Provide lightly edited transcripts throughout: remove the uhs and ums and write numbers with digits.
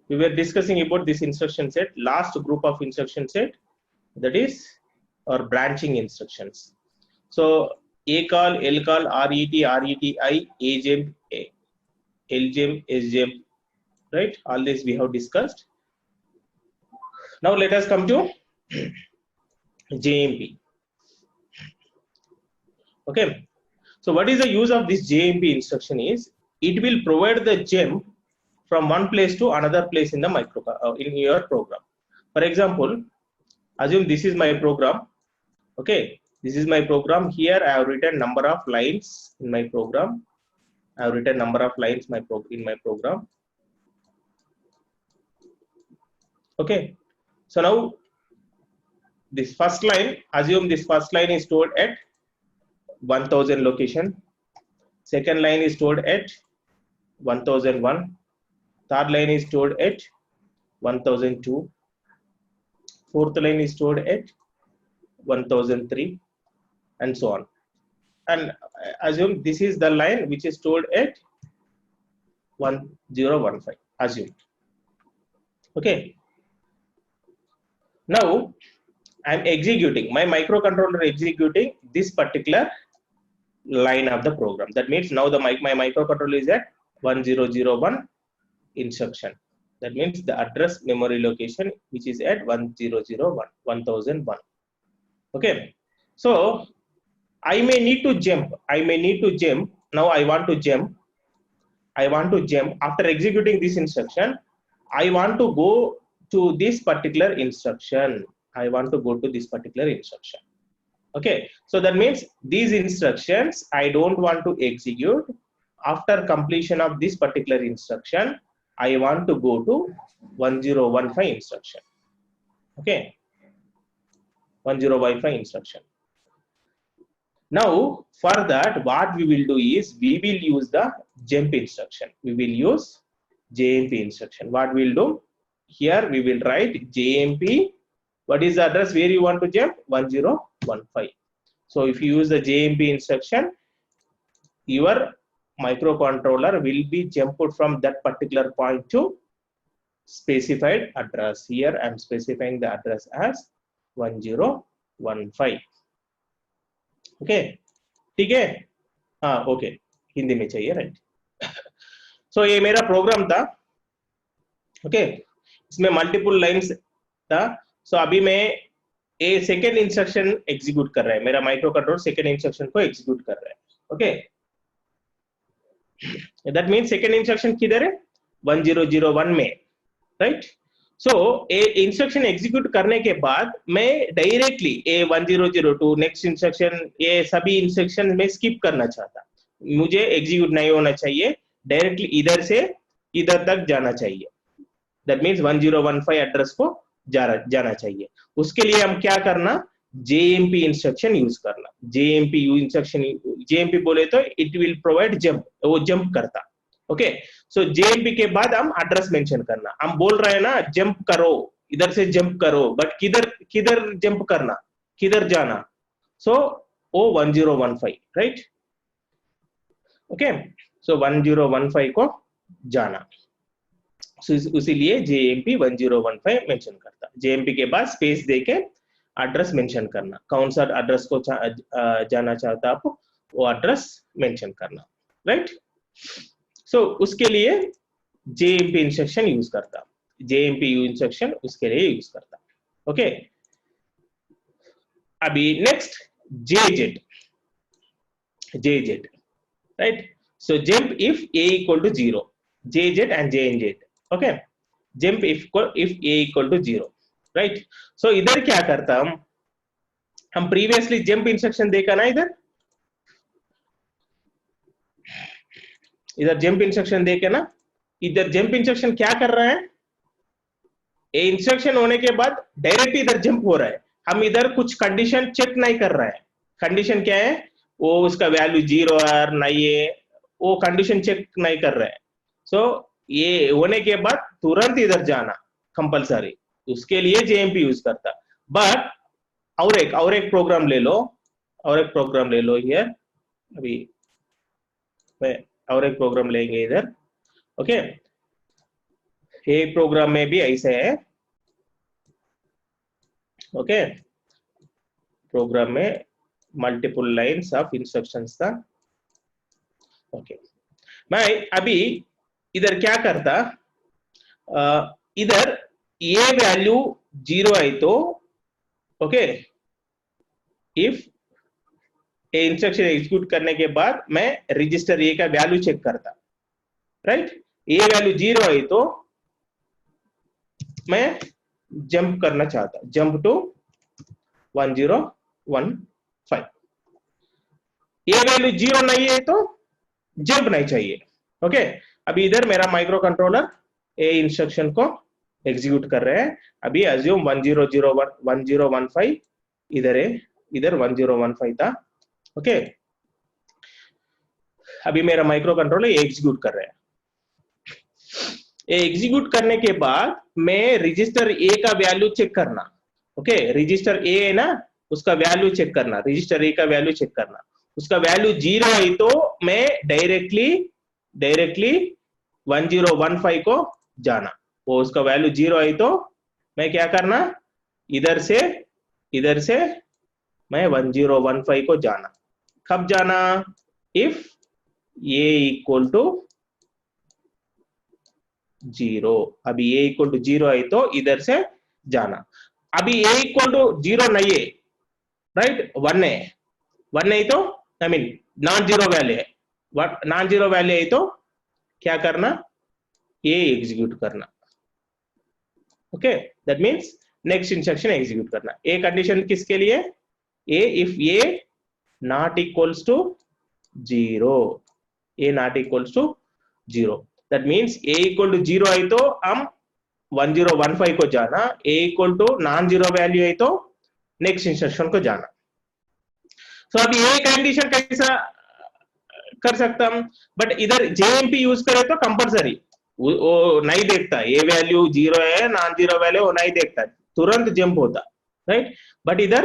we were discussing about this instruction set, last group of instruction set, that is our branching instructions. So ACAL, LCAL, RET, RETI, AGEMP, LGEMP, SGEMP, right? All this we have discussed. Now let us come to JMP. Okay. So what is the use of this JMP instruction is, it will provide the jump from one place to another place in the in your program. For example, assume this is my program. Okay, this is my program. Here I have written number of lines in my program. I have written number of lines in my program. Okay, so now this first line, assume this first line is stored at 1000 location. Second line is stored at 1001. Third line is stored at 1002. Fourth line is stored at 1003, and so on. And assume this is the line which is stored at 1015. Assume. Okay. Now I am executing, my microcontroller executing this particular line of the program. That means now my microcontroller is at 1001 instruction. That means the address memory location which is at 1001. Okay. So I may need to jump. Now I want to jump. After executing this instruction, I want to go to this particular instruction. Okay. So that means these instructions I don't want to execute. After completion of this particular instruction, I want to go to 1015 instruction. Okay. 1015 instruction. Now, for that, what we will do is, we will use the jump instruction. We will use JMP instruction. What we will do? Here we will write JMP. What is the address where you want to jump? 1015. So if you use the JMP instruction, your microcontroller will be jumped from that particular point to specified address. Here I am specifying the address as 1015. Okay ठीक है हाँ okay Hindi में चाहिए right so ये मेरा programme था okay इसमें multiple lines था सो अभी मैं ये सेकेंड इंस्ट्रक्शन एग्जीक्यूट कर रहा है मेरा माइक्रो कंट्रोलर सेकेंड इंस्ट्रक्शन को एग्जीक्यूट कर रहा है okay that means second instruction किधर है 1001 में राइट सो ए इंस्ट्रक्शन एग्जीक्यूट करने के बाद मैं डायरेक्टली ए 1002 नेक्स्ट इंस्ट्रक्शन ये सभी इंस्ट्रक्शन में स्किप करना चाहता मुझे एग्जीक्यूट नहीं होना चाहिए डायरेक्टली इधर से इधर तक जाना चाहिए दैट मींस 1015 एड्रेस को जाना चाहिए उसके लिए हम क्या करना JMP इंस्ट्रक्शन यूज करना JMP इंस्ट्रक्शन JMP बोले तो इट विल प्रोवाइड जंप वो जंप करता ओके सो JMP के बाद हम एड्रेस मेंशन करना हम बोल रहे हैं ना जंप करो इधर से जंप करो बट किधर जंप करना किधर जाना सो ओ 1015 राइट ओके सो 1015 को जाना so, उसीलिए JMP 1015 मेंशन करता JMP के बाद स्पेस देके एड्रेस मेंशन करना कौन सा एड्रेस को जाना चाहता आप वो एड्रेस मेंशन करना राइट सो उसके लिए JMP इंस्ट्रक्शन यूज करता JMP इंस्ट्रक्शन उसके लिए यूज करता ओके अभी next JZ right so jump if A equal to 0 JZ and JNZ okay jump if A equal to 0 right so इधर क्या करता हम प्रीवियसली जंप इंस्ट्रक्शन देखा ना इधर जंप इंस्ट्रक्शन देखे ना इधर जंप इंस्ट्रक्शन क्या कर रहा है ए इंस्ट्रक्शन होने के बाद डायरेक्ट इधर जंप हो रहा है हम इधर कुछ कंडीशन चेक नहीं कर रहे हैं कंडीशन क्या है वो उसका वैल्यू 0 है नहीं है वो कंडीशन चेक नहीं कर रहे हैं सो ये होने के बाद तुरंत इधर जाना कंपलसरी उसके लिए JMP यूज करता बट और एक प्रोग्राम ले लो हियर अभी मैं और एक प्रोग्राम लेंगे इधर ओके एक प्रोग्राम में भी ऐसे है, ओके। प्रोग्राम में मल्टीपल लाइन्स ऑफ इंस्ट्रक्शंस था, ओके। मैं अभी इधर क्या करता, इधर ए वैल्यू 0 है तो okay, if A instruction execute करने के बाद मैं रजिस्टर ए का वैल्यू चेक करता, राइट। ए वैल्यू 0 है तो मैं जंप करना चाहता, जंप टू 1015। ए वैल्यू 0 नहीं है तो जंप नहीं चाहिए, ओके। अभी इधर मेरा माइक्रो कंट्रोलर ए इंस्ट्रक्शन को एग्जीक्यूट कर रहे हैं। अभी अज्यूम 1001 1015 इधर है, इधर 1015 था, ओके। अभी मेरा माइक्रो कंट्रोलर एग्जीक्यूट कर रहे हैं। एग्जीक्यूट करने के बाद मैं रजिस्टर ए का वैल्यू चेक करना, ओके। रजिस्टर ए है ना, उसका वैल्यू चेक करना, रजिस्टर ए का वैल्यू चेक करना। उसका वैल्यू 0 है तो मैं डायरेक्टली 1015 को जाना। वो उसका वैल्यू 0 है तो मैं क्या करना, इधर से मैं 1015 को जाना। कब जाना, इफ ए इक्वल टू 0। अभी ए इक्वल टू 0 है तो इधर से जाना। अभी ए इक्वल टू 0 नहीं है, राइट, 1 है, 1 नहीं तो I mean non zero value है, नॉन जीरो वैल्यू है तो क्या करना, ए एग्जीक्यूट करना, okay. That means next instruction execute करना। ए कंडीशन किसके लिए, A if A not equals to 0, A not equals to 0। That means A equal to 0 है तो हम 1015 को जाना, A equal to non zero value है तो नेक्स्ट इंस्ट्रक्शन को जाना। तो अभी ये कंडीशन कैसा कर सकता हम, बट इधर जेएमपी यूज करें तो कंपलसरी वो नहीं देखता, ये वैल्यू 0 है नॉन जीरो वैल्यू वो नहीं देखता, तुरंत जंप होता, राइट। बट इधर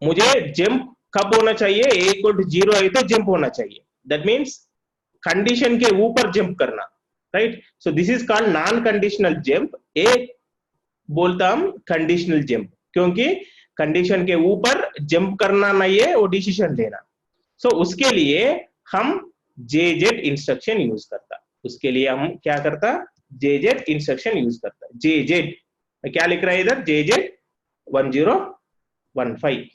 मुझे जंप कब होना चाहिए, ए इक्वल टू 0 है तो जंप होना चाहिए। दैट मीन्स कंडीशन के ऊपर जंप करना, right. So this is called non conditional jump. A बोलता हम कंडीशनल जंप, क्योंकि कंडीशन के ऊपर जंप करना नहीं है, वो डिसीजन लेना। सो उसके लिए हम जेजेड इंस्ट्रक्शन यूज करता, उसके लिए हम क्या करता, जेजेड इंस्ट्रक्शन यूज करता। जेजेड क्या लिख रहा है इधर, जेजेड 1015।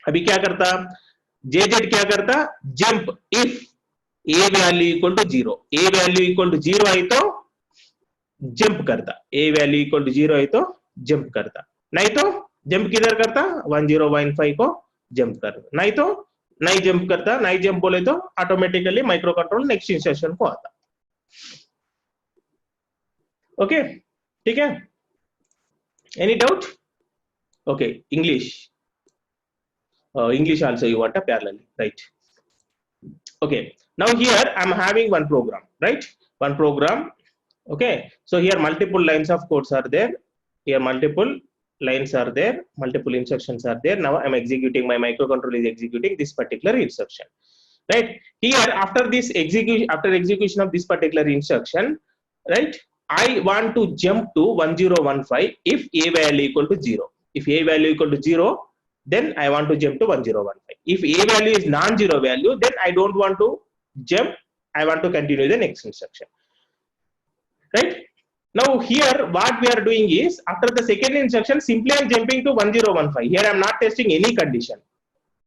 अभी क्या करता, जेजेड क्या करता, jump if A value equal to 0, A value equal to 0 है तो जंप करता, ए वैल्यू इक्वल टू 0 है तो जंप करता, नहीं तो जंप किधर करता, 1015 को जंप करता, नहीं तो नहीं जंप करता। नहीं जंप बोले तो automatically micro control next instruction को आता, ओके, ठीक है। Any doubt, okay. English, English also you want a parallel, right? Okay, now here I'm having one program, right? One program, okay. So here multiple lines of codes are there, here multiple lines are there, multiple instructions are there. Now I'm executing, my microcontroller is executing this particular instruction, right? Here after this execution, after execution of this particular instruction, right, I want to jump to 1015 if a value equal to 0. If a value equal to 0, then I want to jump to 1015. If a value is non-zero value, then I don't want to jump, I want to continue the next instruction, right? Now here what we are doing is, after the second instruction simply I am jumping to 1015. Here I am not testing any condition,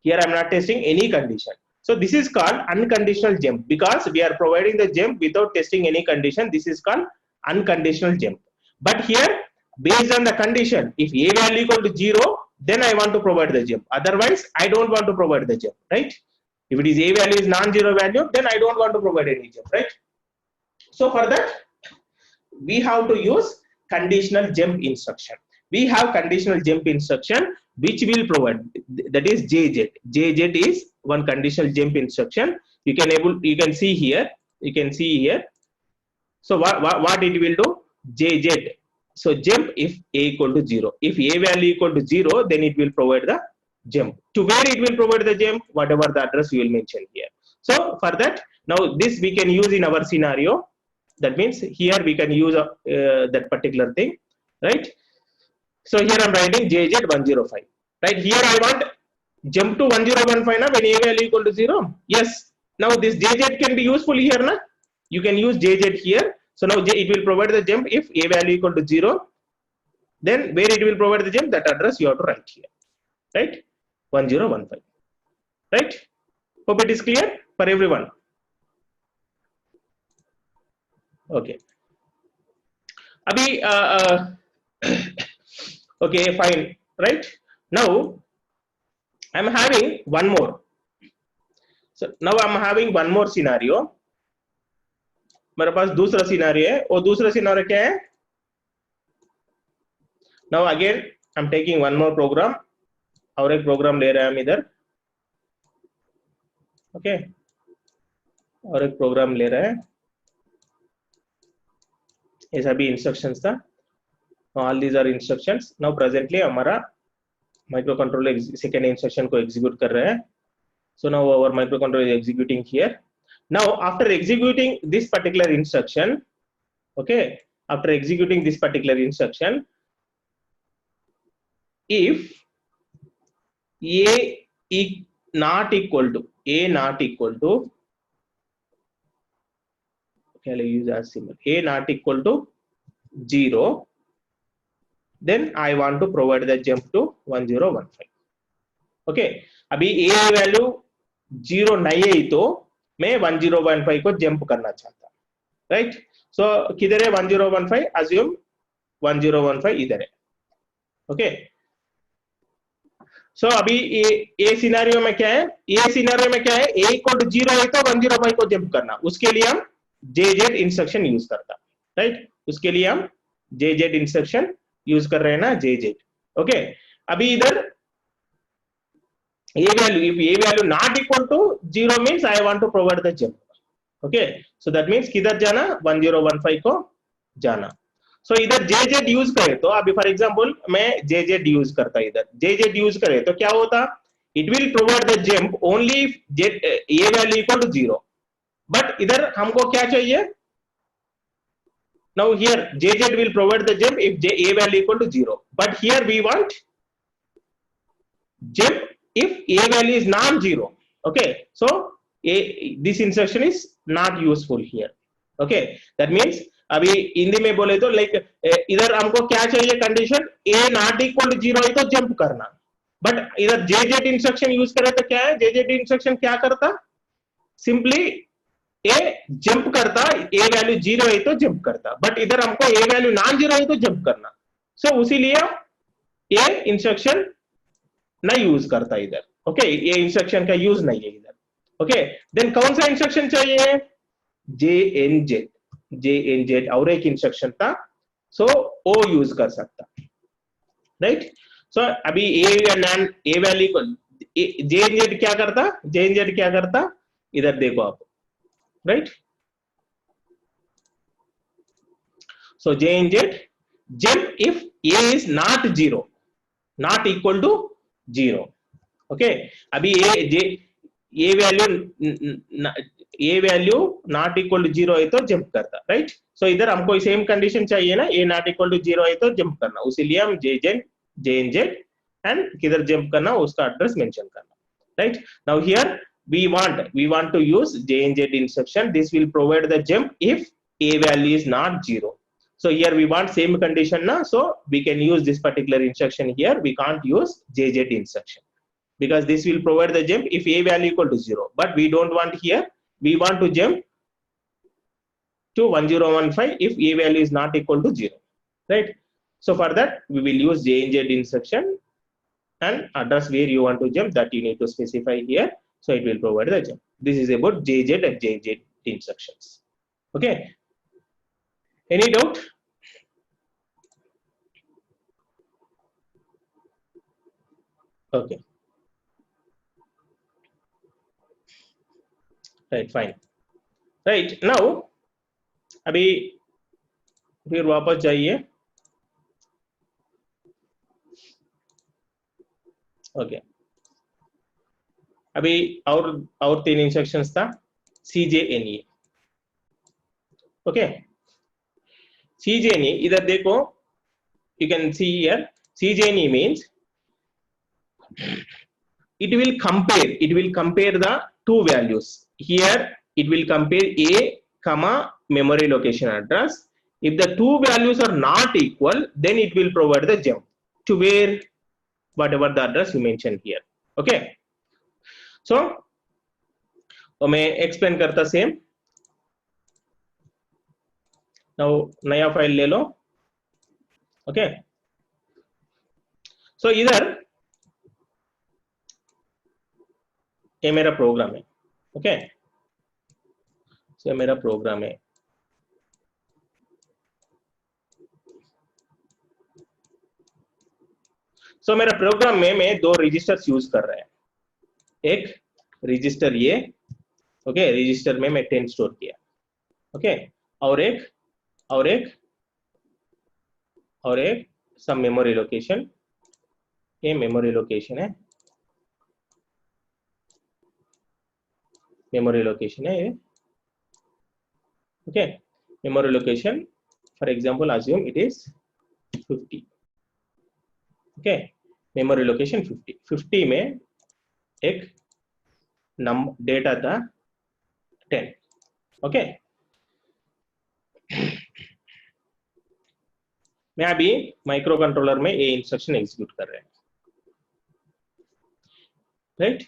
here I am not testing any condition. So this is called unconditional jump, because we are providing the jump without testing any condition. This is called unconditional jump. But here based on the condition, if a value equal to 0, then I want to provide the jump, otherwise I don't want to provide the jump, right? If it is a value is non-zero value, then I don't want to provide any jump, right? So for that we have to use conditional jump instruction. We have conditional jump instruction which will provide, that is JZ. JZ is one conditional jump instruction. You can see here, so what it will do, JZ. So jump if a equal to 0. If a value equal to 0, then it will provide the jump. To where it will provide the jump, whatever the address we will mention here. So for that, now this we can use in our scenario. That means here we can use that particular thing, right? So here I'm writing JZ105, right? Here I want jump to 1015 now when a value equal to 0. Yes. Now this JZ can be useful here, na? You can use JZ here. So now it will provide the jump if a value equal to 0. Then where it will provide the jump, that address you have to write here, right? 1015, right? Hope it is clear for everyone. Okay. Abhi, okay, fine, right? Now I'm having one more. So now I'm having one more scenario. मेरे पास दूसरा scenario है और दूसरा scenario क्या है? Now again I'm taking one more program और एक programme ले रहे हैं हम इधर, ओके, और एक प्रोग्राम ले रहे हैं, ये सभी इंस्ट्रक्शंस था, all these are instructions. Now presently हमारा माइक्रोकंट्रोलर सेकेंड इंस्ट्रक्शन को एग्जीक्यूट कर रहे हैं. So now our microcontroller is executing here. Now after executing this particular instruction, okay, after executing this particular instruction, if a not equal to okay, I'll use as symbol, a not equal to 0, then I want to provide the jump to 1015. okay, अभी a value 0 नहीं है तो मैं 1015 को jump करना चाहता, right? सो किधर है 1015? अज्यूम 1015 इधर है, ओके. सो अभी ये सिनेरियो में क्या है? ये सिनेरियो में क्या है? a इक्वल टू 0 है तो 105 को जंप करना, उसके लिए हम JZ इंस्ट्रक्शन यूज करता, राइट? उसके लिए हम JZ इंस्ट्रक्शन यूज कर रहे हैं ना, JZ, ओके. अभी इधर a value, if a value not equal to 0 means I want to provide the jump, okay. So that means किधर जाना? 1015 को जाना. So इधर JZ यूज करे तो अभी फॉर एग्जांपल मैं JZ यूज करता, इधर JZ यूज करे तो क्या होता? It will provide the jump only if a value equal to 0. But इधर हमको क्या चाहिए? Now here JZ will provide the jump if a value equal to 0. But here we want jump if a value is non-zero, okay. So this instruction is not useful here, okay. That means अभी हिंदी में बोले तो like इधर हमको क्या चाहिए condition? a not equal to 0 है तो जंप करना, बट इधर JZ इंस्ट्रक्शन यूज करे तो क्या है? JZ इंस्ट्रक्शन क्या करता? सिंपली a जंप करता, a वैल्यू 0 है तो जंप करता, बट इधर हमको a वैल्यू नॉन 0 है तो जंप करना. सो उसीलिए a इंस्ट्रक्शन ना यूज करता इधर, ओके. ये इंस्ट्रक्शन का यूज नहीं है इधर, ओके. देन कौन सा इंस्ट्रक्शन चाहिए? JNZ और एक इंस्ट्रक्शन था, सो ओ यूज कर सकता, राइट? सो अभी ए वैल्यू को JNZ क्या करता? JNZ क्या करता? इधर देखो आप, right? So JNZ jump if a is not 0, not equal to 0, okay. अभी ये वैल्यू नॉट इक्वल टू 0 है तो जंप करता, राइट? सो इधर हमको सेम कंडीशन चाहिए ना, a नॉट इक्वल टू 0 है तो जंप करना, उसीलिए हम JNZ एंड किधर जंप करना उसका एड्रेस मेंशन करना, right? Now here we want to use JNZ instruction. This will provide the jump if a value is not 0. So here we want same condition now, so we can use this particular instruction here. We can't use JZ instruction because this will provide the jump if a value equal to 0, but we don't want here. We want to jump to 1015 if a value is not equal to 0, right? So for that we will use JNZ instruction and address where you want to jump, that you need to specify here, so it will provide the jump. This is about JZ and JZ instructions, okay. Any doubt? Okay, right, fine, right. Now अभी फिर वापस जाइए, okay. अभी और तीन instructions था, CJNE, okay CJNE इधर देखो, you can see here CJNE means it will compare the two values. Here it will compare a comma memory location address. If the two values are not equal, then it will provide the jump to where whatever the address you mentioned here. Okay, so मैं explain करता same. Now नया file ले लो. Okay, so इधर ये मेरा programme है. Okay so मेरा programme है. सो मेरा प्रोग्राम में मैं दो रजिस्टर्स यूज कर रहा है. एक रजिस्टर ये, ओके रजिस्टर में मैं 10 स्टोर किया. ओके और एक सब मेमोरी लोकेशन, ये मेमोरी लोकेशन है, मेमोरी लोकेशन है ये. Okay memory location for example assume it is 50. Okay memory location 50 में एक डेटा था 10. ओके मैं अभी माइक्रो कंट्रोलर में ये इंस्ट्रक्शन एग्जीक्यूट कर रहे हैं. राइट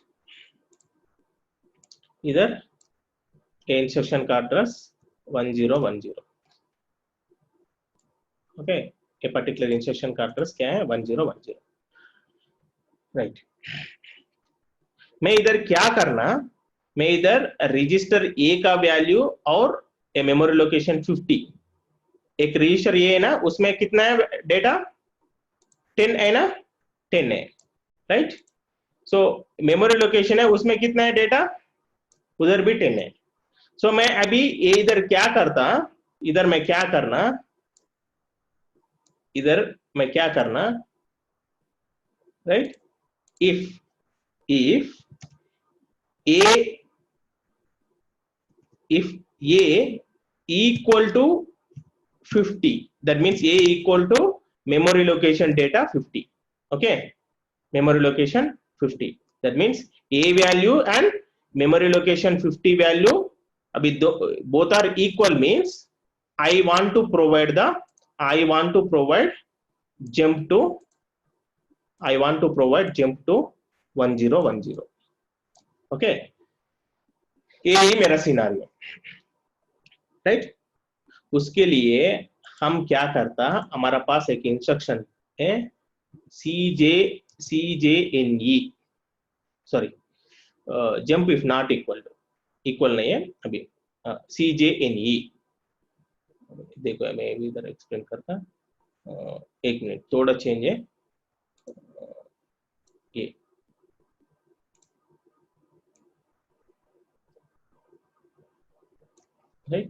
इधर ये इंस्ट्रक्शन का एड्रेस 1010. ओके ये पर्टिकुलर इंस्ट्रक्शन का एड्रेस क्या है 1010. राइट मैं इधर क्या करना, मैं इधर रजिस्टर ए का वैल्यू और ए मेमोरी लोकेशन 50, एक रजिस्टर ए है ना उसमें कितना है डेटा 10 है ना, 10 है. राइट सो मेमोरी लोकेशन है उसमें कितना है डेटा, उधर भी 10 है. सो मैं अभी ये इधर क्या करता, इधर मैं क्या करना, right if a equal to 50, that means a equal to memory location data 50. Okay memory location 50, that means a value and memory location 50 value abhi both are equal means I want to provide jump to 1010. Okay यही मेरा scenario. Right उसके लिए हम क्या करता, हमारा पास एक instruction है CJNE, sorry jump if not equal नहीं है अभी, CJNE. देखो मैं इधर एक्सप्लेन करता, एक मिनट थोड़ा चेंज है ये. राइट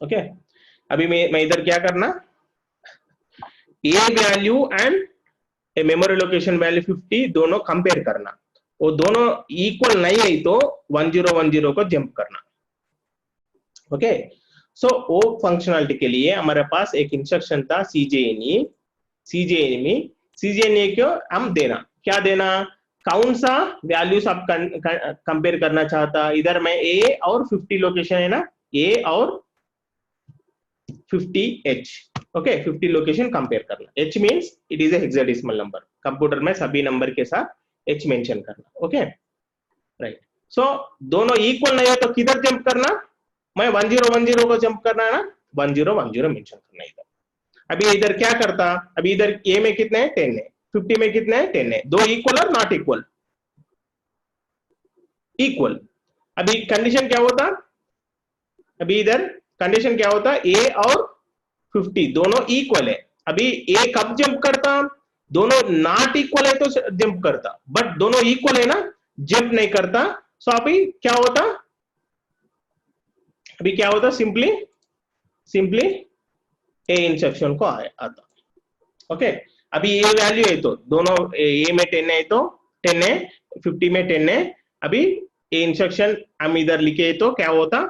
ओके अभी मैं इधर क्या करना, A value and A memory location value 50 दोनों कंपेयर करना, वो दोनों इक्वल नहीं है तो 1010 को जंप करना. ओके सो वो फंक्शनलिटी के लिए हमारे पास एक इंस्ट्रक्शन था CJNE को हम देना, क्या देना, कौन सा वैल्यूज आप कंपेयर करना चाहता. इधर मैं A और 50 लोकेशन है ना, A और 50H. ओके 50 लोकेशन कंपेयर करना. H means it is a hexadecimal number, computer में सभी नंबर के साथ H मेंशन करना. ओके राइट सो दोनों इक्वल नहीं है तो किधर जंप करना, मैं 1010 को जंप करना है ना, 1010 मेंशन करना इधर. अभी इधर क्या करता, अभी इधर A में कितने हैं 10 है, 50 में कितने हैं 10 है, दो इक्वल और नॉट इक्वल, इक्वल. अभी कंडीशन क्या होता, अभी इधर कंडीशन क्या होता, A और 50 दोनों इक्वल है. अभी A कब जंप करता, दोनों नॉट इक्वल है तो जंप करता, बट दोनों इक्वल है ना जंप नहीं करता. सो अभी क्या होता, अभी क्या होता, सिंपली ए इंस्ट्रक्शन को आता. ओके अभी ये वैल्यू है तो दोनों ए में 10 है तो 10 है, 50 में 10 है। अभी ये इंस्ट्रक्शन हम इधर लिखे तो क्या होता,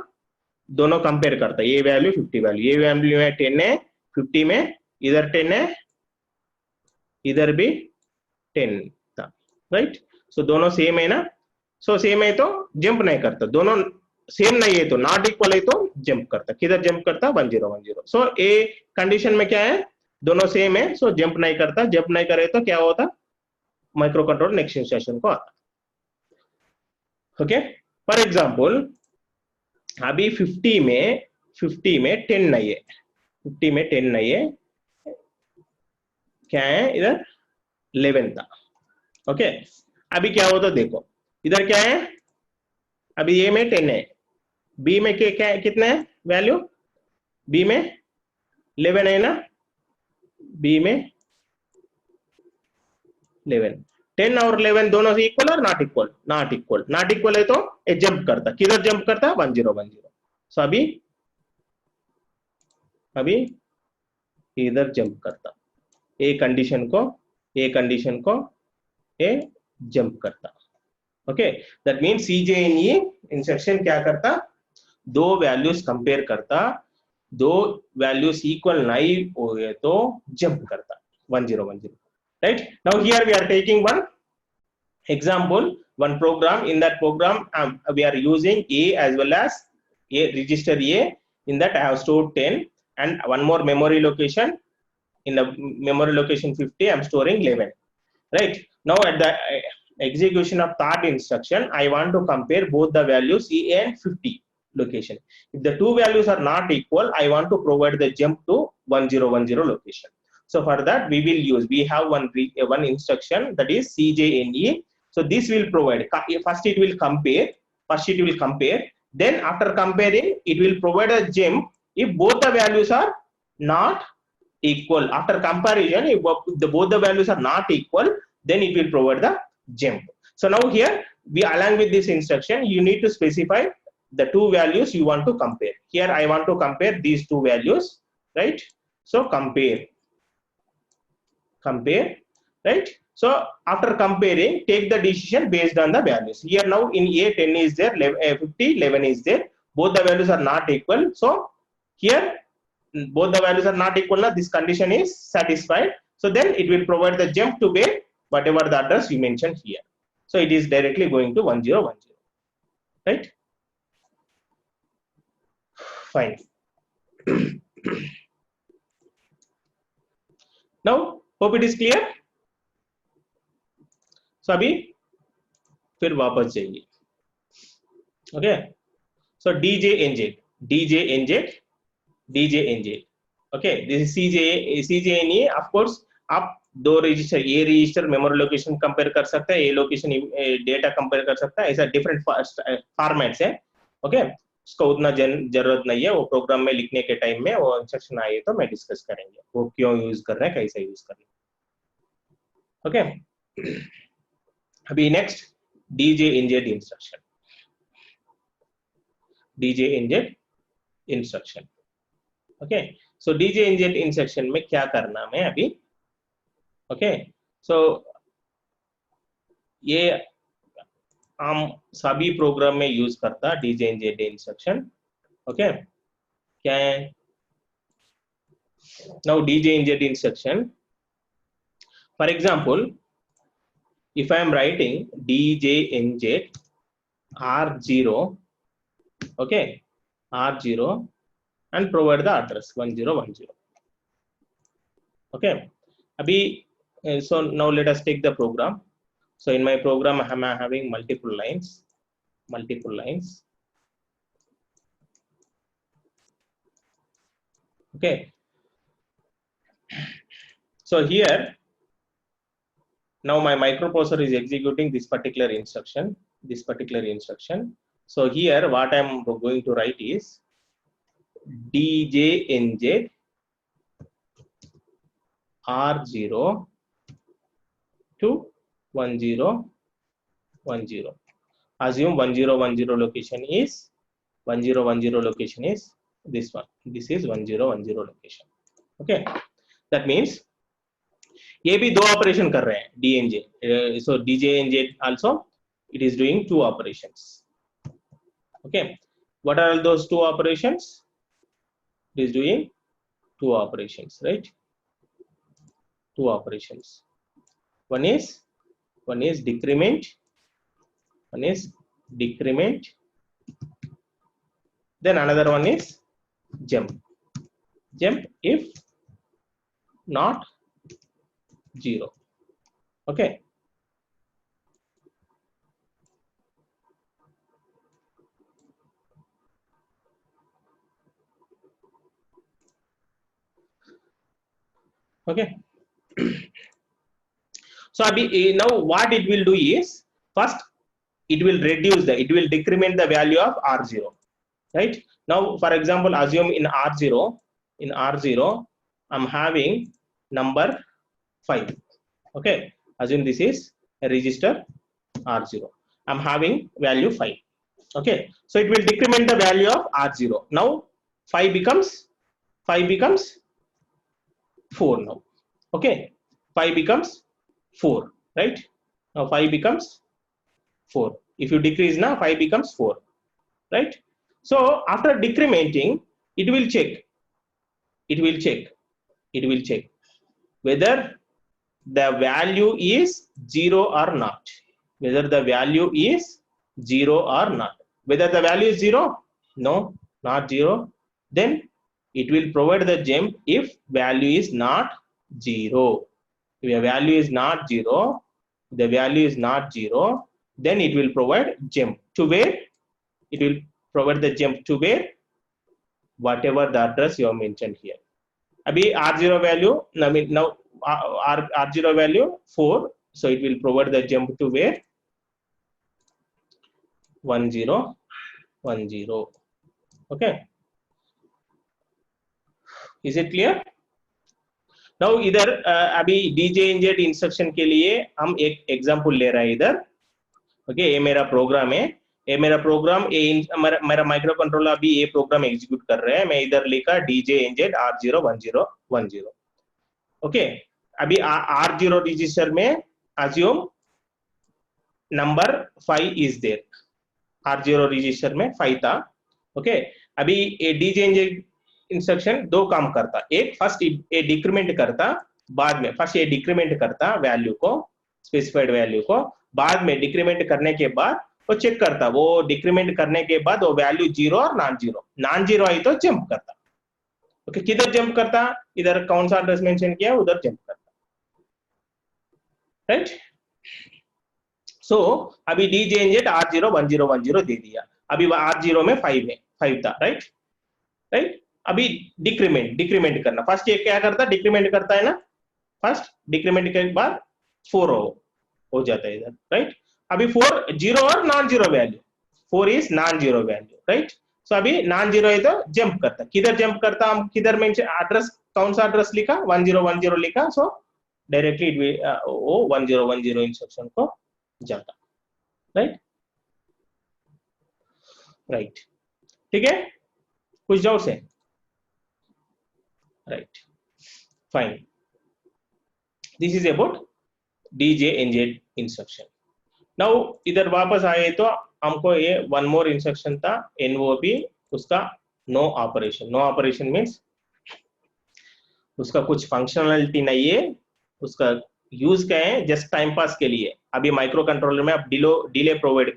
दोनों कंपेयर करता, ये वैल्यू 50 वैल्यू, ये वैल्यू में 10 है 50 में, इधर 10 है इधर भी 10 था, राइट। सो दोनों सेम है ना, सो सेम है तो जंप नहीं करता, दोनों सेम नहीं है तो नॉट इक्वल है तो जंप करता, किधर जंप करता 1010। सो ए कंडीशन में क्या है, दोनों सेम है, सो जंप नहीं करता, जंप नहीं करे तो क्या होता, माइक्रो कंट्रोलर नेक्स्ट इंस्ट्रक्शन को आता। ओके, फॉर एग्जांपल अभी 50 में 10 नहीं है, 50 में 10 नहीं है, क्या है इधर 11 था। ओके, अभी क्या होता देखो, इधर क्या है, अभी ए में 10 है, बी में क्या कितने है वैल्यू, बी में 11 है ना, बी में 11, 10 और 11 दोनों से इक्वल और not equal, not equal, not equal है तो ये जंप करता, किधर जंप करता 1010। सो अभी इधर जंप करता, ए कंडीशन को ए जंप करता। Okay, that means CJNE instruction क्या करता, दो वैल्यूज कंपेयर करता, दो वैल्यूज इक्वल नहीं हुए तो जंप करता 1010, right? Now here we are taking one example, one program. In that program we are using A as well as A register A. In that I have stored 10 and one more memory location. In the memory location 50 I am storing 11, right? Now at the execution of third instruction I want to compare both the values E and 50 location. If the two values are not equal, I want to provide the jump to 1010 location. So for that we have one instruction, that is CJNE. So this will provide, first it will compare, then after comparing it will provide a jump if both the values are not equal. After comparison, if both the values are not equal, then it will provide the jump. So now here we, along with this instruction, you need to specify the two values you want to compare. Here I want to compare these two values, right? So compare, right? So after comparing, take the decision based on the values. Here now in A 10 is there, 50, 11 is there, both the values are not equal. So here both the values are not equal, now this condition is satisfied. So then it will provide the jump to where whatever the address you mentioned here. So it is directly going to 1010, right? Fine. Now hope it is clear. So अभी फिर वापस जाइए. Okay, so DJNZ, okay, this is CJNE. Of course आप दो register, ये register memory location compare कर सकता है, ये लोकेशन डेटा कंपेयर कर सकता है, ऐसा डिफरेंट फॉर्मेट्स है। ओके, उसका उतना जरूरत नहीं है, वो प्रोग्राम में लिखने के टाइम में वो इंस्ट्रक्शन आए तो मैं डिस्कस करेंगे वो क्यों यूज कर रहे हैं, कैसे यूज कर रहे हैं। ओके, अभी नेक्स्ट DJNZ इंस्ट्रक्शन, ओके। सो DJNZ इंस्ट्रक्शन में क्या करना है अभी, ओके। सो ये हम सभी प्रोग्राम में यूज करता DJNZ इंस्ट्रक्शन, ओके। क्या है now DJNZ instruction, for example if I am writing DJNZ R0, okay, R0 and provide the address 1010, okay. Abhi, so now let us take the program. So in my program I am having multiple lines, okay. So here now my microprocessor is executing this particular instruction, So here what I am going to write is DJNZ R0 to 1010. Assume 1010 location is this one. This is 1010 location. Okay, that means ये भी दो operation कर रहे हैं DNJ. So DJNZ also it is doing two operations. Okay, what are those two operations? It is doing two operations, right? Two operations. One is decrement. One is decrement. Then another one is jump. Jump if not 0. Okay. Okay. So now what it will do is, first it will decrement the value of R0, right? Now for example, assume in R0 I'm having number 5. Okay, assume this is a register R0. I'm having value 5. Okay, so it will decrement the value of R0. Now 5 becomes 4 now. Okay, 5 becomes 4, right? Now 5 becomes 4. If you decrease now, 5 becomes 4, right? So after decrementing, it will check whether the value is 0 or not. Whether the value is 0 or not. Whether the value is 0, no, not 0, then it will provide the jump if value is not 0. If the value is not 0, then it will provide jump to where? It will provide the jump to where? Whatever the address you have mentioned here. Abhi R0 value, I mean now R0 value 4, so it will provide the jump to where? 1010. Okay. Is it clear? Now इधर अभी DJNZ instruction के लिए हम एक example ले रहे हैं इधर. ओके, ये मेरा प्रोग्राम है. ये मेरा प्रोग्राम, मेरा माइक्रो कंट्रोलर अभी ये प्रोग्राम एग्जीक्यूट कर रहे हैं. मैं इधर लिखा DJNZ R01010. ओके, अभी R0 रजिस्टर में assume number 5 is there. R0 register में 5 था. ओके, अभी ये DJNZ इंस्ट्रक्शन दो काम करता. एक, फर्स्ट ये डिक्रीमेंट करता, बाद में फर्स्ट ये डिक्रीमेंट करता वैल्यू को, स्पेसिफाइड वैल्यू को. बाद में डिक्रीमेंट करने के बाद वो चेक करता, वो डिक्रीमेंट करने के बाद वो वैल्यू 0 और नॉन जीरो आई तो जंप करता. ओके, किधर जंप करता? इधर कौन सा एड्रेस मेंशन किया उधर जंप करता, राइट? सो अभी DJNZ R01010 दे दिया. अभी R0 में 5 था, राइट? अभी डिक्रीमेंट करना. फर्स्ट ये क्या करता? डिक्रीमेंट करता है ना. फर्स्ट डिक्रीमेंट के बाद 4 हो जाता है इधर, राइट? अभी 4 0 और non zero value, 4 is non zero value, right? So अभी नॉन जीरो है तो जंप करता. किधर जंप करता? हम किधर मेंशन एड्रेस, कौन सा एड्रेस लिखा? 1010 लिखा. सो डायरेक्टली वो 1010 इंस्ट्रक्शन को जाता, राइट? ठीक है, कुछ डाउट्स है? Right, fine. This is about DJNZ instruction. Now इधर वापस आए तो हमको ये one more instruction था NOP, उसका no operation means उसका कुछ फंक्शनलिटी नहीं है, उसका यूज क्या है? जस्ट टाइम पास के लिए. अभी माइक्रो कंट्रोलर में आप डिले प्रोवाइड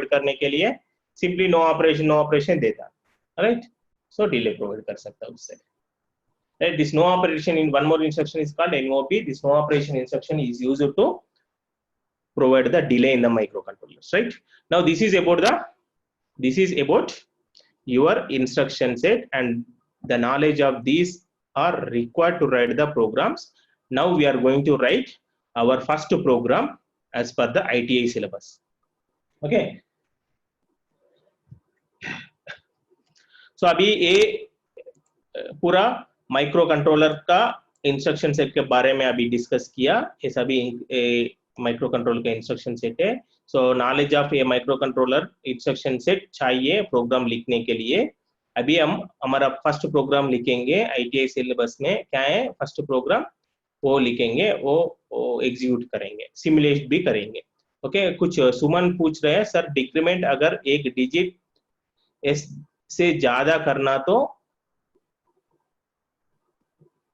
करने के लिए सिंपली नो ऑपरेशन देता, राइट? सो डिले प्रोवाइड कर सकता है उससे. Right, this no operation in one more instruction is called NOP. This no operation instruction is used to provide the delay in the microcontrollers, right? Now this is about your instruction set, and the knowledge of these are required to write the programs. Now we are going to write our first program as per the ITI syllabus. Okay, so अभी ये पूरा micro controller का instruction set के बारे में अभी discuss किया. ये सभी माइक्रो कंट्रोलर का इंस्ट्रक्शन सेट है. सो नॉलेज ऑफ ये माइक्रो कंट्रोलर इंस्ट्रक्शन सेट चाहिए प्रोग्राम लिखने के लिए. अभी हम हमारा फर्स्ट प्रोग्राम लिखेंगे ITI सिलेबस में. क्या है फर्स्ट प्रोग्राम? वो लिखेंगे, वो एग्जीक्यूट करेंगे, सिमुलेट भी करेंगे। ओके, कुछ सुमन पूछ रहे हैं सर, डिक्रीमेंट अगर एक डिजिट एस से ज्यादा करना तो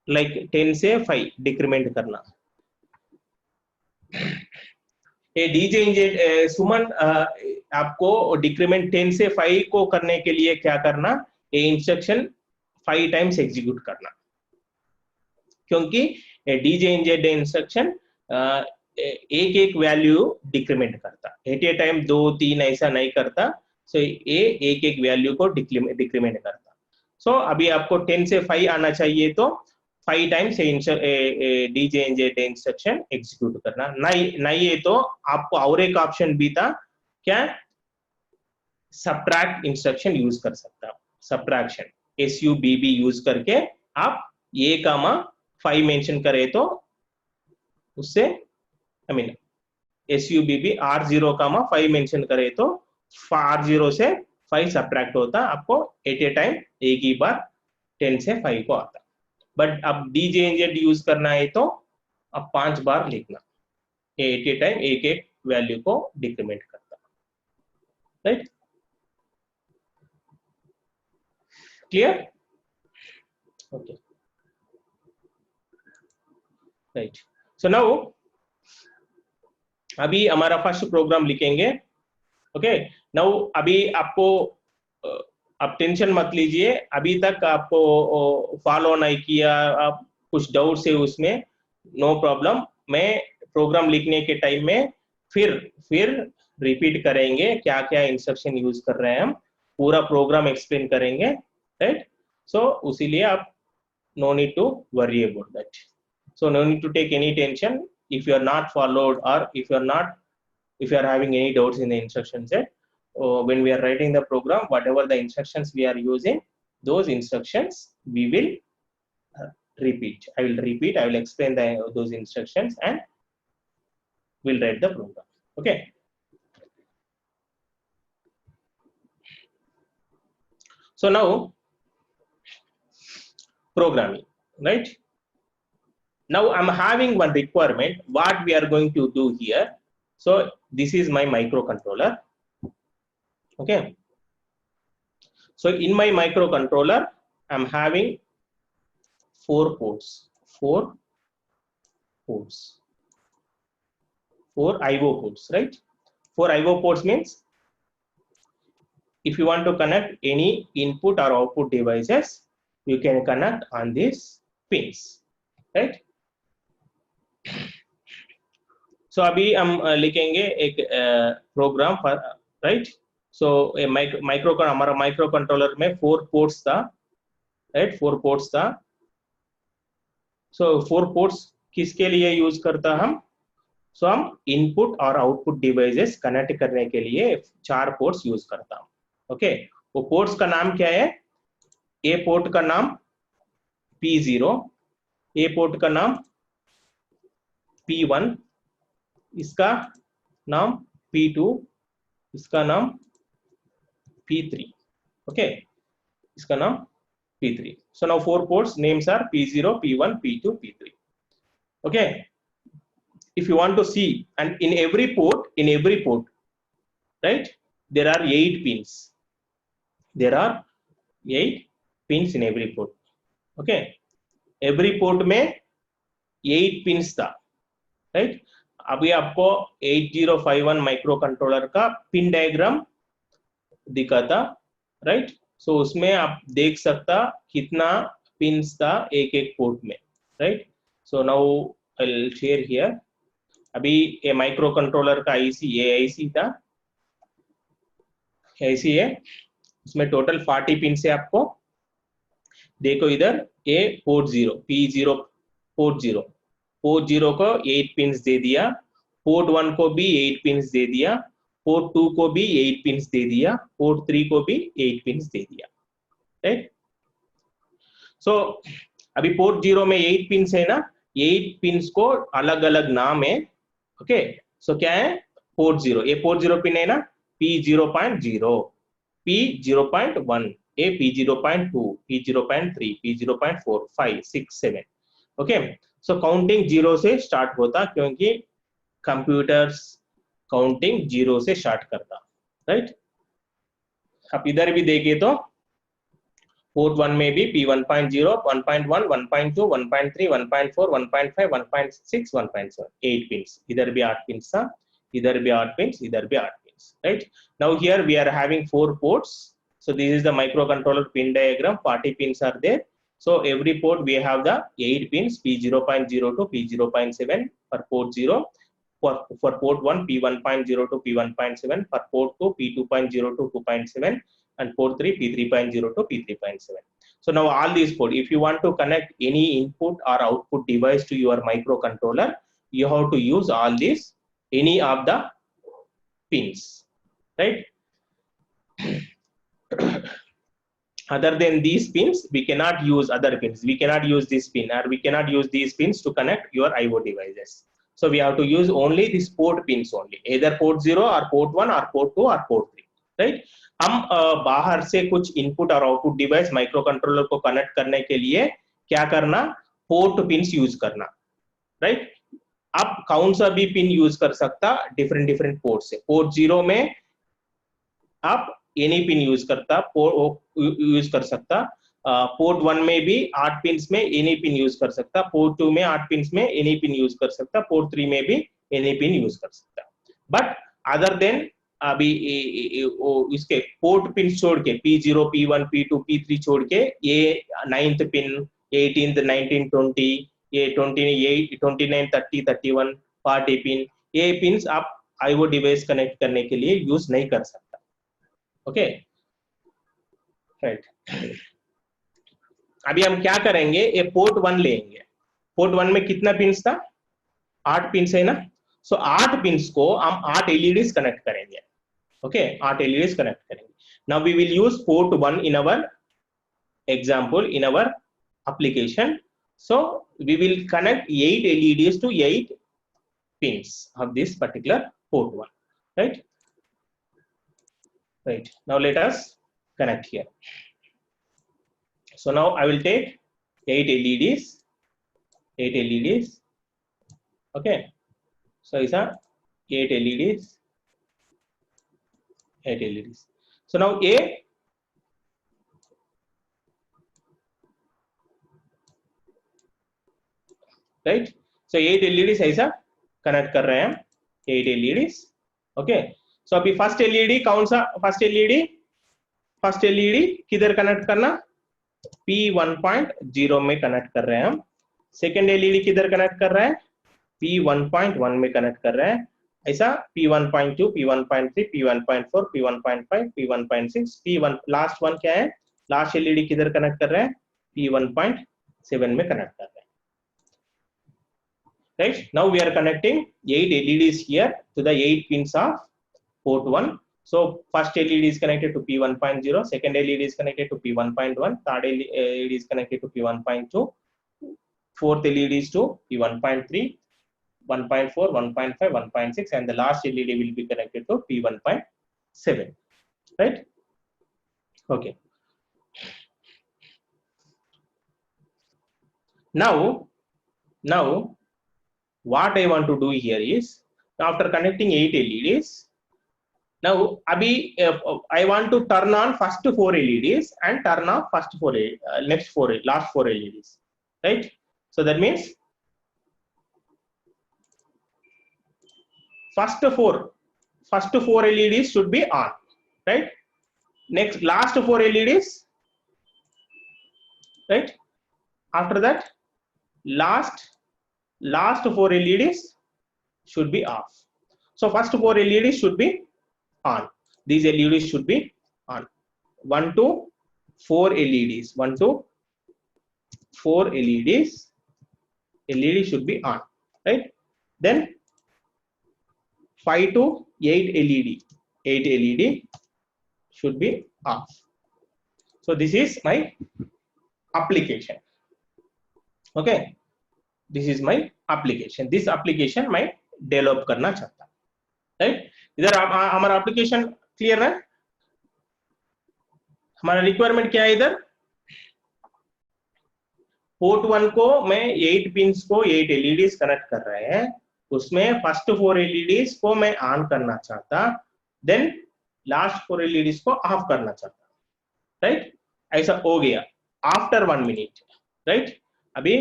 लाइक 10 से 5 डिक्रीमेंट करना। ये डीजे इंजेक्ट सुमन, आपको डिक्रीमेंट 10 से 5 को करने के लिए क्या करना, ये इंस्ट्रक्शन 5 टाइम्स एग्जीक्यूट करना, क्योंकि डीजे इंजेक्ट इंस्ट्रक्शन एक एक वैल्यू डिक्रीमेंट करता, एट ए टाइम 2 3 ऐसा नहीं करता। सो ये एक एक वैल्यू को डिक्रीमेंट करता। सो अभी आपको 10 से 5 आना चाहिए, तो 5 times DJ inject instruction execute करना। नहीं है तो आपको और एक ऑप्शन भी था, क्या, सब्ट्रैक्ट इंस्ट्रक्शन यूज कर सकता, सब्ट्रैक्शन SUBB यूज करके आप ए कामा 5 मेंशन करे तो उससे I mean SUBB R0 comma 5 mention करे तो R0 से 5 सब्ट्रैक्ट होता, आपको एट ए टाइम एक ही बार 10 से 5 को आता। बट अब डीजे इंजेक्ट यूज करना है तो अब 5 बार लिखना, एट ए टाइम एक एक वैल्यू को डिक्रीमेंट करता, right? Clear? Okay, right. So now अभी हमारा फर्स्ट प्रोग्राम लिखेंगे। ओके, नाउ अभी आपको आप टेंशन मत लीजिए, अभी तक आपको फॉलो नहीं किया, आप कुछ डाउट है उसमें, नो प्रॉब्लम। मैं प्रोग्राम लिखने के टाइम में फिर रिपीट करेंगे, क्या क्या इंस्ट्रक्शन यूज कर रहे हैं हम, पूरा प्रोग्राम एक्सप्लेन करेंगे, राइट? सो उसीलिए आप no need to worry about that. So no need to take any tension if you are not followed, or if you are having any doubts in the instruction set. When we are writing the program, whatever the instructions we are using, those instructions we will repeat. I will explain those instructions and we'll write the program. Okay. So now programming, right? Now I'm having one requirement, what we are going to do here. So this is my microcontroller. Okay, so in my microcontroller I'm having four IO ports, right? 4 IO ports means if you want to connect any input or output devices, you can connect on these pins, right? So अभी हम लिखेंगे एक programme, right? सो हमारा micro controller में 4 ports था, right? 4 ports था। सो 4 ports किसके लिए यूज करता हम? सो हम इनपुट और आउटपुट डिवाइसेस कनेक्ट करने के लिए 4 पोर्ट्स यूज करता हूं। ओके, वो पोर्ट्स का नाम क्या है? ए पोर्ट का नाम P0, ए पोर्ट का नाम P1, इसका नाम P2, इसका नाम P3, okay, इसका नाम P3. So now 4 ports names are P0, P1, P2, P3. Okay, if you want to see, and in every port, right, there are 8 pins. There are 8 pins in every port. Okay, every port में 8 pins था, right? अभी आपको 8051 micro controller का pin diagram दिखाता, right? सो उसमें आप देख सकता कितना पिन्स था एक एक पोर्ट में, right? So now I will share here. अभी ये माइक्रो कंट्रोलर का आईसी था, आईसी है, उसमें टोटल 40 पिन्स है। आपको देखो इधर, ये पोर्ट 0 P0 पोर्ट 0 को 8 पिन्स दे दिया, पोर्ट 1 को भी 8 पिन्स दे दिया, पोर्ट 2 को भी 8 पिन्स दे दिया, पोर्ट 3 को भी 8 पिन्स दे दिया, राइट? सो अभी पोर्ट 0 में 8 पिन्स है ना, 8 पिन्स को अलग अलग नाम है। ओके, सो क्या है? पोर्ट 0, ये पोर्ट 0 पिन है ना, P0.0, P0.1, ये P0.2, P0.3, P0.4, 5, 6, 7। ओके, सो काउंटिंग जीरो से स्टार्ट होता, क्योंकि कंप्यूटर्स काउंटिंग जीरो से स्टार्ट करता, राइट। अब इधर भी देखिए तो पोर्ट 1 में भी P1.0, 1.1, 1.2, 1.3, 1.4, 1.5, 1.6, 1.7, 8 pins. इधर भी 8 pins था, इधर भी 8 pins, इधर भी 8 pins, right? Now here we are having 4 ports. So this is the microcontroller pin diagram. 40 pins are there. So every port we have the 8 pins, P0.0 to P0.7 for port 0. For port 1, P1.0 to P1.7. For port 2, P2.0 to 2.7. And port 3, P3.0 to P3.7. So now all these ports, if you want to connect any input or output device to your microcontroller, you have to use all these, any of the pins, right? Other than these pins, we cannot use other pins. We cannot use this pin, or we cannot use these pins to connect your IO devices. So we have to use only these port pins only, either port 0 or port 1 or port 2 or port 3, right? हम बाहर से कुछ input और output device micro controller को connect करने के लिए क्या करना, पोर्ट पिन्स यूज करना, राइट। आप कौन सा भी पिन यूज कर सकता डिफरेंट पोर्ट से। पोर्ट 0 में आप एनी पिन यूज कर सकता, पोर्ट 1 में भी 8 पिन्स में एनी पिन यूज कर सकता, पोर्ट 2 में 8 पिन्स में एनी पिन यूज कर सकता, पोर्ट 3 में भी एनी पिन यूज कर सकता। बट अदर देन अभी इसके पोर्ट पिन छोड़ के P0, P1, P2, P3 छोड़ के ये 9th पिन, 18th, 19, 20, ये 28, 29, 30, 31, 40 पिन, ये पिन्स आप IO डिवाइस कनेक्ट करने के लिए यूज नहीं कर सकता, ओके, राइट। अभी हम क्या करेंगे, ये पोर्ट 1 लेंगे। पोर्ट 1 में कितना पिन्स था, 8 पिन्स है ना। सो 8 पिन्स को हम 8 LEDs कनेक्ट करेंगे, ओके, 8 LEDs कनेक्ट करेंगे। Now we will use port 1 in our example, in our application. So we will connect 8 LEDs to 8 pins of this particular port 1, right? Right. Now let us connect here. So now I will take 8 LEDs, 8 LEDs, okay. So it's a 8 LEDs, 8 LEDs. So now A, right? So 8 LEDs ऐसा connect कर रहे हैं हम, 8 LEDs, okay. So अभी first LED कौन सा, first LED किधर connect करना, P1.0 में कनेक्ट कर रहे हैं हम। सेकेंड LED किधर कनेक्ट कर रहे हैं, P1.1 में कनेक्ट कर रहे हैं, ऐसा P1.2, P1.3, P1.4, P1.5, P1.6, P1 last one क्या है, लास्ट LED किधर कनेक्ट कर रहे हैं, P1.7 में कनेक्ट कर रहे हैं, right? Now we are connecting 8 LEDs here to the 8 pins of port 1. So first LED is connected to P1.0, second LED is connected to P1.1, third LED is connected to P1.2, fourth LED is to P1.3, 1.4, 1.5, 1.6, and the last LED will be connected to P1.7, right? Okay. Now what I want to do here is, after connecting 8 LEDs, now abhi, I want to turn on first 4 LEDs and turn off last 4 LEDs, right? So that means first four LEDs should be on, right? Next last 4 LEDs, right? After that last 4 LEDs should be off. So first 4 LEDs should be on. These LEDs should be on. 1 to 4 LEDs. 1 to 4 LEDs. LED should be on, right? Then 5 to 8 LED. 8 LED should be off. So this is my application. Okay. This is my application. This application मैं develop करना चाहता, right? इधर हमारा application clear है, हमारा requirement क्या है इधर, पोर्ट 1 को मैं 8 पिंस को 8 एलईडीज कनेक्ट कर रहे हैं, उसमें फर्स्ट 4 एलईडीज को मैं ऑन करना चाहता, देन लास्ट 4 एलईडीज को ऑफ करना चाहता, राइट? ऐसा हो गया आफ्टर 1 मिनट, राइट? अभी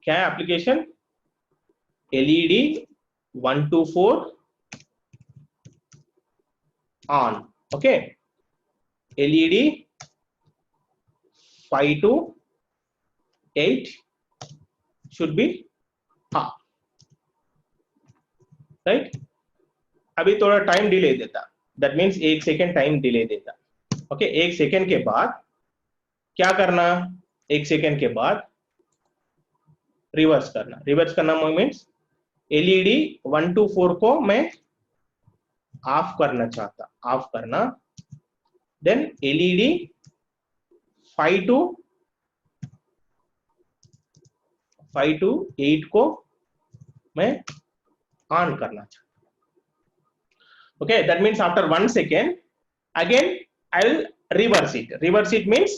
क्या है application? LED 1 to 4 on, okay, LED 5 to 8 should be off, right? अभी थोड़ा टाइम डिले देता, that means 1 second time delay देता, ओके? 1 सेकेंड के बाद क्या करना? 1 सेकेंड के बाद रिवर्स करना। रिवर्स करना मीन्स एलईडी 1 to 4 को मैं ऑफ करना चाहता, ऑफ करना, देन एलईडी 5 to 8 को मैं ऑन करना चाहता, okay? That means after 1 second again I will reverse it. Reverse it means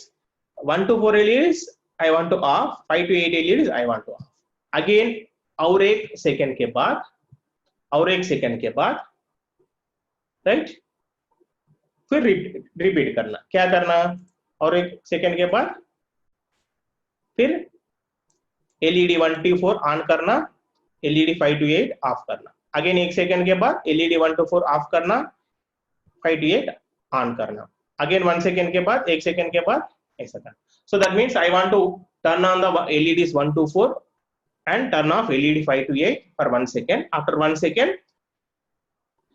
1 to 4 LEDs I want to off, 5 to 8 LEDs I want to off. Again और 1 second के बाद, और 1 second के बाद, राइट? फिर रिपीट करना। क्या करना? और 1 सेकेंड के बाद फिर एलईडी 1 to 4 ऑन करना, एलईडी 5 to 8 ऑफ करना। अगेन 1 सेकेंड के बाद एलईडी 1 to 4 ऑफ करना, 5 to 8 ऑन करना। अगेन 1 सेकेंड के बाद, 1 सेकेंड के बाद, ऐसा करना। So that means I want to turn on the LEDs 1 to 4 and turn off LED 5 to 8 for 1 second. After 1 second,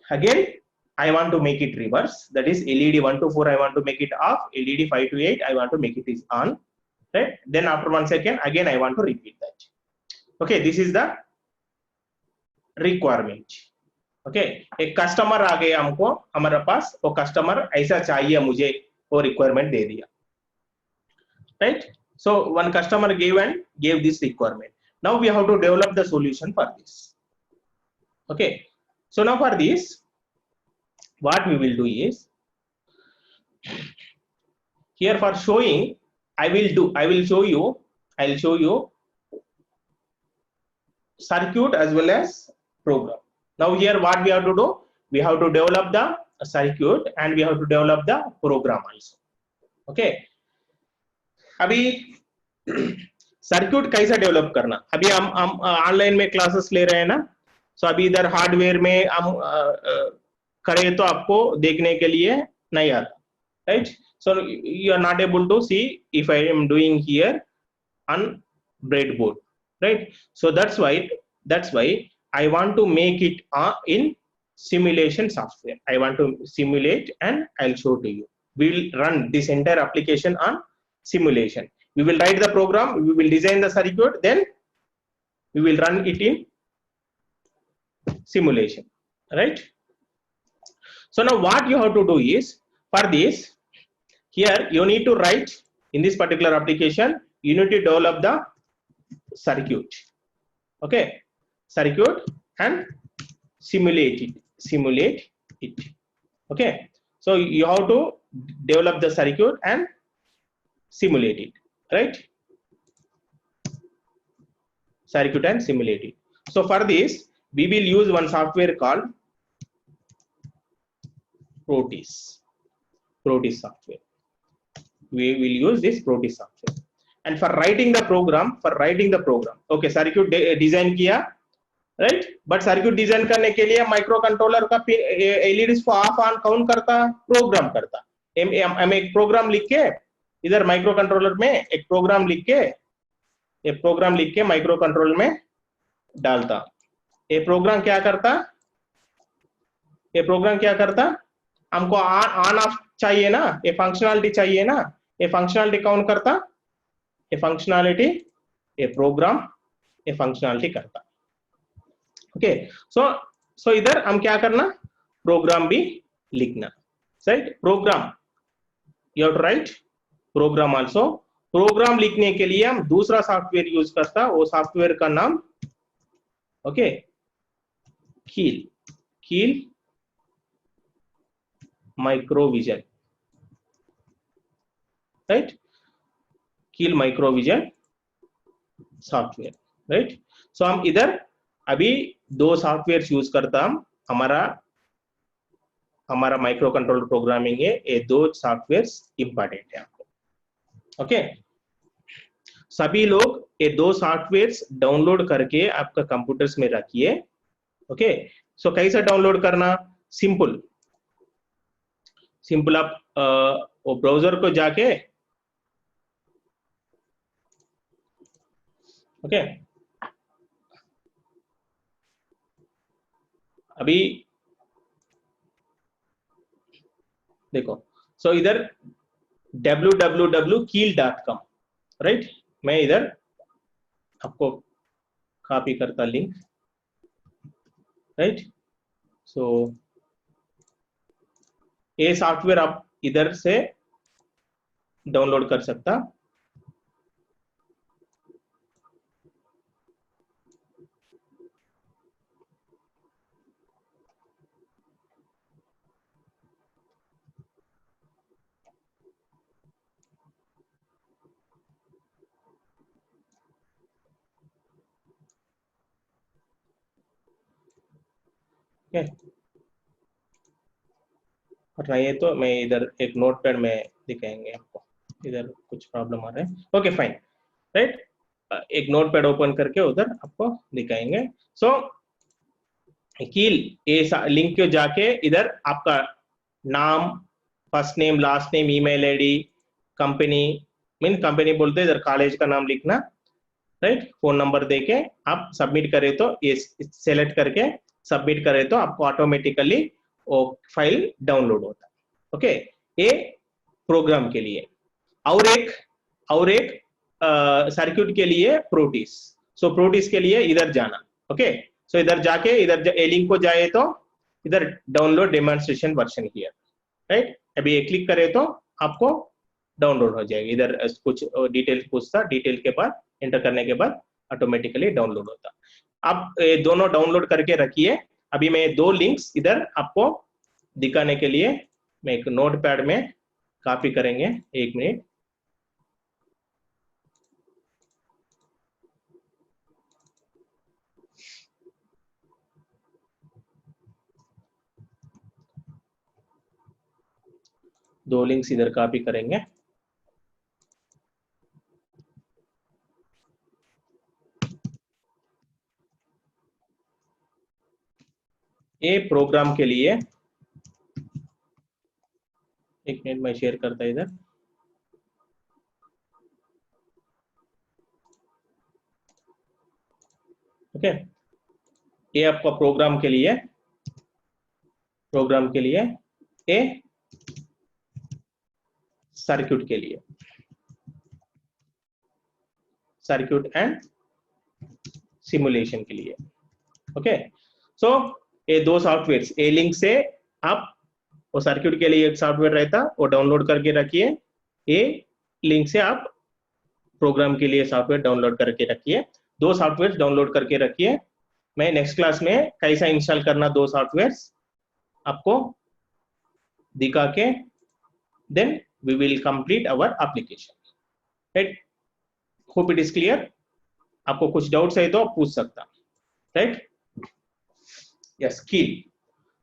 again I want to make it reverse. That is LED 1 to 4 I want to make it off, LED 5 to 8 I want to make it is on, right? Then after 1 second again I want to repeat that. Okay, this is the requirement. Okay, एक customer आ गया हमको, हमारे पास वो customer ऐसा चाहिए मुझे, वो requirement दे दिया, right? So one customer gave this requirement. Now we have to develop the solution for this. Okay, so now for this what we will do is, here for showing I'll show you circuit as well as program. Now here what we have to do, we have to develop the circuit and we have to develop the program also. Okay, अभी circuit कैसा develop करना, अभी हम online में classes ले रहे हैं ना, सो अभी इधर हार्डवेयर में हम करें तो आपको देखने के लिए नहीं आता, right? So you are not able to see if I am doing here on breadboard, right? So that's why I want to make it in simulation software. I want to simulate and I'll show to you. We will run this entire application on simulation. We will write the program, we will design the circuit, then we will run it in simulation, right? So now what you have to do is, for this, here you need to write, in this particular application you need to develop the circuit, okay, circuit, and simulate it, okay? So you have to develop the circuit and simulate it, right? Circuit and simulate it. So for this we will use one software called Proteus software. We will use this Proteus software. And for writing the program, okay, circuit design किया, right? But circuit design करने के लिए micro controller का LEDs को of on कौन करता? Programme करता। हम एक प्रोग्राम लिख के इधर माइक्रो कंट्रोलर में एक प्रोग्राम लिख के माइक्रो कंट्रोलर में डालता। ये प्रोग्राम क्या करता? हमको ऑन ऑफ चाहिए ना, ये फंक्शनैलिटी चाहिए ना, ये फंक्शनैलिटी कौन करता? ये फंक्शनैलिटी ये प्रोग्राम ये फंक्शनैलिटी करता, ओके? सो इधर हम क्या करना? प्रोग्राम भी लिखना, right? Program you have to write program also. Program लिखने के लिए हम दूसरा सॉफ्टवेयर यूज करता, वो सॉफ्टवेयर का नाम, ओके, कील माइक्रोविजन, राइट? कील माइक्रोविजन सॉफ्टवेयर, राइट। सो हम इधर अभी दो सॉफ्टवेयर यूज करता हम, हमारा हमारा माइक्रो कंट्रोलर प्रोग्रामिंग है, ये दो सॉफ्टवेयर इंपॉर्टेंट है आपको। ओके, सभी लोग ये दो सॉफ्टवेयर्स डाउनलोड करके आपका कंप्यूटर्स में रखिए। ओके, सो कैसे डाउनलोड करना, सिंपल सिंपल आप वो ब्राउजर को जाके, ओके अभी देखो, सो इधर www.keel.com, राइट। मैं इधर आपको कॉपी करता लिंक, राइट। सो ये सॉफ्टवेयर आप इधर से डाउनलोड कर सकता। ओके, और नहीं है तो मैं इधर एक नोट पैड में दिखाएंगे आपको, इधर कुछ प्रॉब्लम आ रहा है। Okay fine, right. एक नोट पैड ओपन करके उधर आपको दिखाएंगे। सो कील ये लिंक के जाके इधर आपका नाम, first name, last name, email ID, company, mean company बोलते इधर कॉलेज का नाम लिखना, राइट। फोन नंबर देके आप सबमिट करें तो ये सेलेक्ट करके सबमिट करें तो आपको ऑटोमेटिकली वो फाइल डाउनलोड होता है। ओके, ये प्रोग्राम के लिए। और एक सर्किट के लिए प्रोटीस। सो प्रोटीस के लिए इधर जाना। ओके, सो इधर जाके इधर ए लिंक को जाए तो इधर download demonstration version here, right. अभी ये क्लिक करें तो आपको डाउनलोड हो जाएगा। इधर कुछ डिटेल पूछता, डिटेल के बाद एंटर करने के बाद ऑटोमेटिकली डाउनलोड होता। आप दोनों डाउनलोड करके रखिए। अभी मैं दो लिंक्स इधर आपको दिखाने के लिए मैं एक नोट पैड में कॉपी करेंगे, एक मिनट। दो लिंक्स इधर कॉपी करेंगे। ये प्रोग्राम के लिए, एक मिनट मैं शेयर करता इधर। ओके, ये आपका प्रोग्राम के लिए ए सर्किट के लिए, सर्किट एंड सिमुलेशन के लिए। ओके, सो ये दो सॉफ्टवेयर, ए लिंक से आप वो सर्किट के लिए एक सॉफ्टवेयर रहता वो डाउनलोड करके रखिए, ये लिंक से आप प्रोग्राम के लिए सॉफ्टवेयर डाउनलोड करके रखिए। दो सॉफ्टवेयर डाउनलोड करके रखिए। मैं नेक्स्ट क्लास में कैसा इंस्टॉल करना दो सॉफ्टवेयर आपको दिखा के then we will complete our application, right. Hope it is clear. आपको कुछ डाउट्स है तो पूछ सकता, right. Yes, Keil,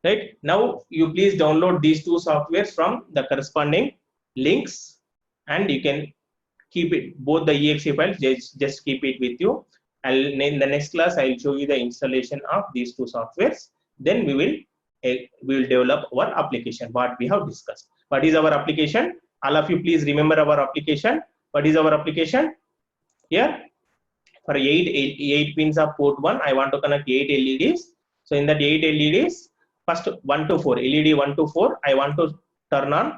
right now you please download these two softwares from the corresponding links and you can keep it both the exe files, just keep it with you. I'll in the next class I'll show you the installation of these two softwares, then we will develop our application what we have discussed. What is our application? All of you please remember our application. What is our application? Here for 8 pins of port 1 I want to connect 8 LEDs. So in that 8 LEDs, first 1 to 4 LED 1 to 4 I want to turn on,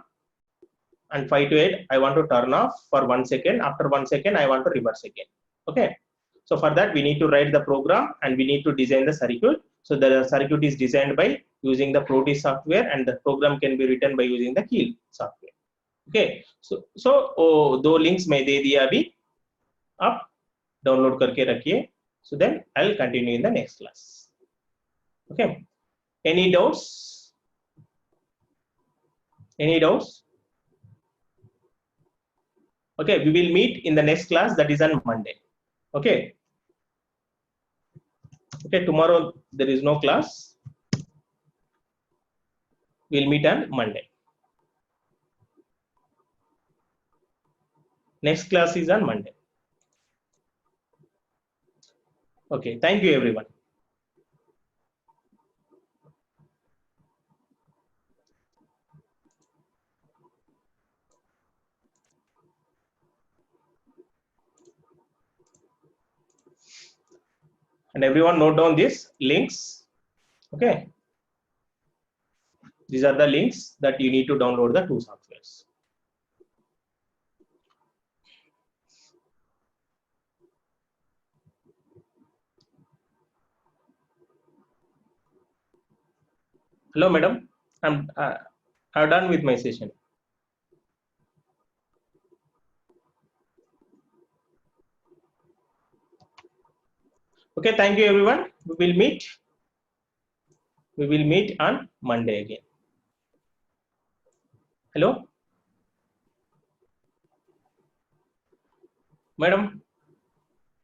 and 5 to 8 I want to turn off for 1 second. After 1 second I want to reverse again. Okay, so for that we need to write the program and we need to design the circuit. So the circuit is designed by using the Proteus software and the program can be written by using the Keel software. Okay, so दो links मैं दे दिया, अभी आप download करके रखिए। So then I'll continue in the next class. Okay, any doubts? Any doubts? Okay, we will meet in the next class, that is on Monday. Okay. Okay, tomorrow there is no class. We'll meet on Monday. Next class is on Monday. Okay, thank you everyone. And everyone note down these links. Okay. These are the links that you need to download the two softwares. Hello, madam. I'm done with my session. Okay, thank you everyone. We will meet. We will meet on Monday again. Hello, madam.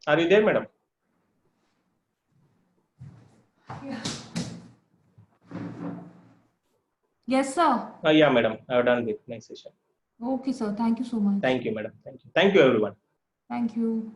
Are you there, madam? Yeah. Yes, sir. Yeah, madam. I'm done with my session. Okay, sir. Thank you so much. Thank you, madam. Thank you. Thank you, everyone. Thank you.